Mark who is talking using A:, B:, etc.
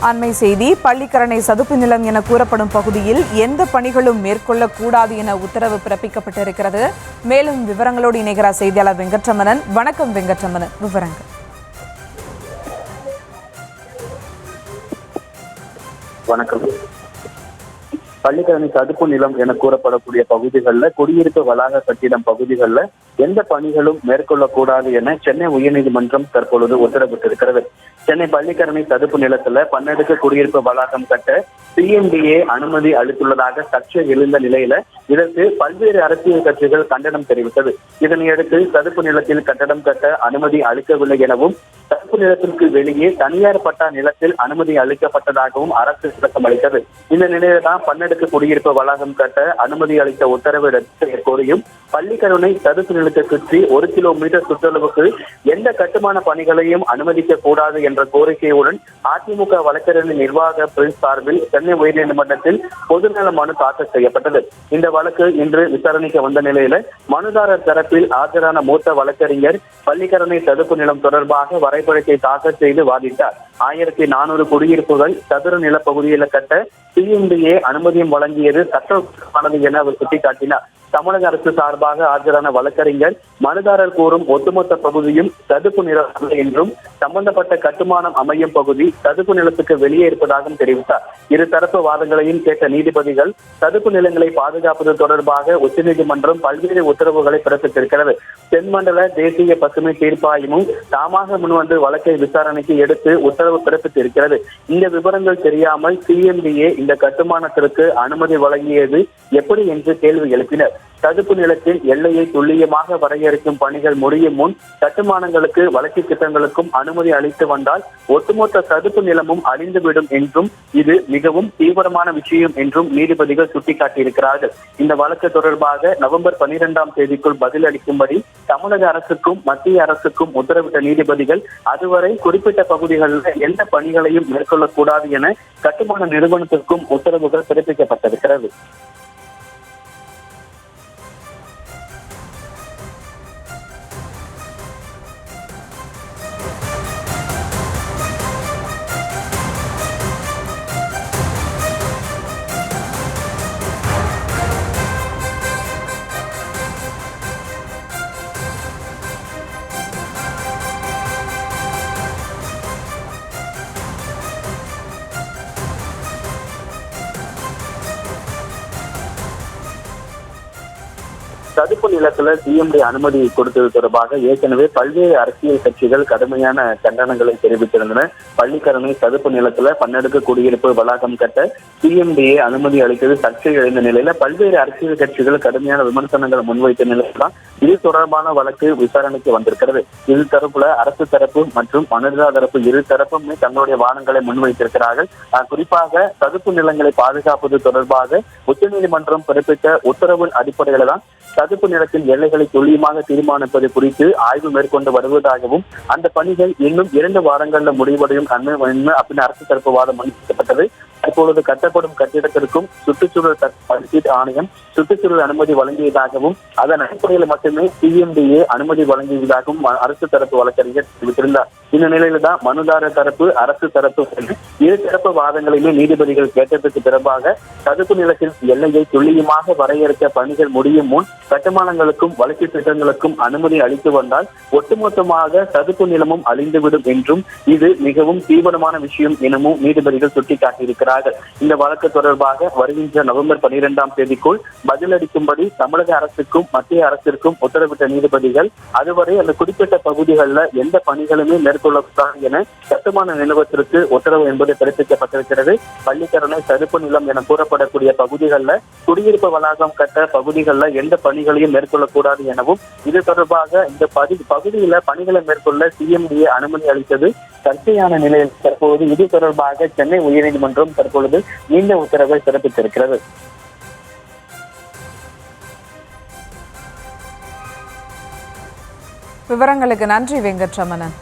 A: அண்மை செய்தி. பள்ளிக்கரணை சதுப்பு நிலம் என கூறப்படும் பகுதியில் எந்த பணிகளும் மேற்கொள்ளக்கூடாது என உத்தரவு பிறப்பிக்கப்பட்டிருக்கிறது. மேலும் விவரங்களோடு இணைகிறார் செய்தியாளர் வெங்கட்ரமணன். வணக்கம் வெங்கட்ரமணன், விவரங்கள்.
B: வணக்கம். பள்ளிக்கரணை சதுப்பு நிலம் என கூறப்படக்கூடிய பகுதிகளில் குடியிருப்பு வளாக கட்டிடம் பகுதிகளில் எந்த பணிகளும் மேற்கொள்ளக்கூடாது என சென்னை உயர்நீதிமன்றம் தற்பொழுது உத்தரவிட்டிருக்கிறது. சென்னை பள்ளிக்கரணை சதுப்பு நிலத்துல பன்னடுக்கு குடியிருப்பு வளாகம் கட்ட சிஎம்டிஏ அனுமதி அளித்துள்ளதாக சர்ச்சை எழுந்த நிலையில இதற்கு பல்வேறு அரசியல் கட்சிகள் கண்டனம் தெரிவித்தது. இதனையடுத்து சதுப்பு நிலத்தில் கட்டடம் கட்ட அனுமதி அளிக்கவில்லை எனவும் சதுப்பு நிலத்திற்கு வெளியே தனியார் பட்டா நிலத்தில் அனுமதி அளிக்கப்பட்டதாகவும் அரசு விளக்கம் அளித்தது. இந்த நிலையில தான் பன்னடுக்கு குடியிருப்பு வளாகம் கட்ட அனுமதி அளித்த உத்தரவை ரத்து கோரியும் பள்ளிக்கரணை சதுப்பு நிலத்தை சுற்றி 1 கிலோமீட்டர் சுற்றளவுக்கு எந்த கட்டுமான பணிகளையும் அனுமதிக்க கூடாது என்ற கோரிக்கையுடன் அதிமுக வழக்கறிஞர் நிர்வாக பிரின்ஸ் சார்பில் சென்னை உயர்நீதிமன்றத்தில் பொதுநல மனு தாக்கல் செய்யப்பட்டது. இந்த வழக்கு இன்று விசாரணைக்கு வந்த நிலையில மனுதாரர் தரப்பில் ஆஜரான மூத்த வழக்கறிஞர் பள்ளிக்கரணை சதுப்பு நிலம் தொடர்பாக வரைபடத்தை தாக்கல் செய்து வாதிட்டார். 1400 குடியிருப்புகள் சதுர நிலப்பகுதியில் கட்ட சிஎம்டிஏ அனுமதியும் வழங்கியது சட்டமானது என அவர் சுட்டிக்காட்டினார். தமிழக அரசு சார்பாக ஆஜரான வழக்கறிஞர் மனுதாரர் கூறும் ஒட்டுமொத்த பகுதியும் சதுப்பு நிலம் என்றும் சம்பந்தப்பட்ட கட்டுமானம் அமையும் பகுதி சதுப்பு நிலத்துக்கு வெளியே இருப்பதாகவும் தெரிவித்தார். இருதரப்பு வாதங்களையும் கேட்ட நீதிபதிகள் சதுப்பு நிலங்களை பாதுகாப்பது தொடர்பாக உச்சநீதிமன்றம் பல்வேறு உத்தரவுகளை பிறப்பித்திருக்கிறது. தென்மண்டல தேசிய பசுமை தீர்ப்பாயமும் தாமாக முன்வந்து வழக்கை விசாரணைக்கு எடுத்து உத்தரவு பிறப்பித்திருக்கிறது. இந்த விவரங்கள் தெரியாமல் சிஎம்டிஏ இந்த கட்டுமானத்திற்கு அனுமதி வழங்கியது எப்படி என்று கேள்வி எழுப்பினர். சதுப்பு நிலத்தின் எல்லையை துல்லியமாக வரையறுக்கும் பணிகள் முடியும் முன் கட்டுமானங்களுக்கு வளர்ச்சி திட்டங்களுக்கும் அனுமதி அளித்து வந்தால் ஒட்டுமொத்த சதுப்பு நிலமும் அழிந்துவிடும் என்றும் இது மிகவும் தீவிரமான விஷயம் என்றும் நீதிபதிகள் சுட்டிக்காட்டியிருக்கிறார்கள். இந்த வழக்கு தொடர்பாக நவம்பர் 12ஆம் தேதிக்குள் பதில் அளிக்கும்படி தமிழக அரசுக்கும் மத்திய அரசுக்கும் உத்தரவிட்ட நீதிபதிகள் அதுவரை குறிப்பிட்ட பகுதிகளில் எந்த பணிகளையும் மேற்கொள்ளக்கூடாது என கட்டுமான நிறுவனத்திற்கும் உத்தரவுகள் பிறப்பிக்கப்பட்டிருக்கிறது. சதுப்பு நிலத்துல சிஎம்டி அனுமதி கொடுத்தது தொடர்பாக ஏற்கனவே பல்வேறு அரசியல் கட்சிகள் கடுமையான கண்டனங்களை தெரிவித்திருந்தன. பள்ளிக்கரணை சதுப்பு நிலத்துல பன்னடுக்கு குடியிருப்பு வளாகம் கட்ட சிஎம்டிஏ அனுமதி அளித்தது சர்ச்சை எழுந்த நிலையில பல்வேறு அரசியல் கட்சிகள் கடுமையான விமர்சனங்களை முன்வைத்த நிலையில்தான் இது தொடர்பான வழக்கு விசாரணைக்கு வந்திருக்கிறது. இரு தரப்புல அரசு தரப்பு மற்றும் மனுதார தரப்பு இரு தரப்புமே தங்களுடைய வாதங்களை முன்வைத்திருக்கிறார்கள். குறிப்பாக சதுப்பு நிலங்களை பாதுகாப்பது தொடர்பாக உச்சநீதிமன்றம் பிறப்பித்த உத்தரவின் அடிப்படையில தான் சதுப்பு நிலத்தின் எல்லைகளை துல்லியமாக தீர்மானிப்பது குறித்து ஆய்வு மேற்கொண்டு வருவதாகவும் அந்த பணிகள் இன்னும் 2 வாரங்கள்ல முடிவடையும் அப்படின்னு அரசு தரப்பு வாதம் முன்வைக்கப்பட்டது. தற்பொழுது கட்டப்படும் கட்டிடத்திற்கும் சுற்றுச்சூழல் மதிப்பீட்டு ஆணையம் சுற்றுச்சூழல் அனுமதி வழங்கியதாகவும் அதன் அடிப்படையில் மட்டுமே சிஎம்டிஏ அனுமதி வழங்கியதாகவும் அரசு தரப்பு வழக்கறிஞர் தெரிவித்திருந்தார். இந்த நிலையில தான் மனுதாரர் தரப்பு அரசு தரப்பு இரு தரப்பு வாதங்களையுமே நீதிபதிகள் கேட்டதற்கு பிறகாக சதுப்பு நிலத்தின் எல்லையை துல்லியமாக வரையறுக்க பணிகள் முடியும் முன் கட்டுமானங்களுக்கும் வளர்ச்சி திட்டங்களுக்கும் அனுமதி அளித்து வந்தால் ஒட்டுமொத்தமாக சதுப்பு நிலமும் அழிந்துவிடும் என்றும் இது மிகவும் தீவிரமான விஷயம் எனவும் நீதிபதிகள் சுட்டிக்காட்டியிருக்கிறார்கள். இந்த வழக்கு தொடர்பாக வருகின்ற நவம்பர் 12ஆம் தேதிக்குள் பதிலளிக்கும்படி தமிழக அரசுக்கும் மத்திய அரசிற்கும் உத்தரவிட்ட நீதிபதிகள் அதுவரை அந்த குறிப்பிட்ட பகுதிகளில் எந்த பணிகளுமே மேற்கொள்ளக்கூடாது என கட்டுமான நிறுவனத்திற்கு உத்தரவு என்பது பிறப்பிக்கப்பட்டிருக்கிறது. பள்ளிக்கரணை சதுப்பு நிலம் என கூறப்படக்கூடிய பகுதிகளில் குடியிருப்பு வளாகம் கட்ட பகுதிகளில் எந்த பணிகளையும் மேற்கொள்ளக்கூடாது எனவும் இது தொடர்பாக இந்த பகுதியில பணிகளை மேற்கொள்ள சிஎம்டிஏ அனுமதி அளித்தது சர்ச்சையான நிலையில் தற்போது இது தொடர்பாக சென்னை உயர்நீதிமன்றம் தற்பொழுது நீண்ட உத்தரவை பிறப்பித்திருக்கிறது.
A: விவரங்களுக்கு நன்றி வெங்கட்ரமணன்.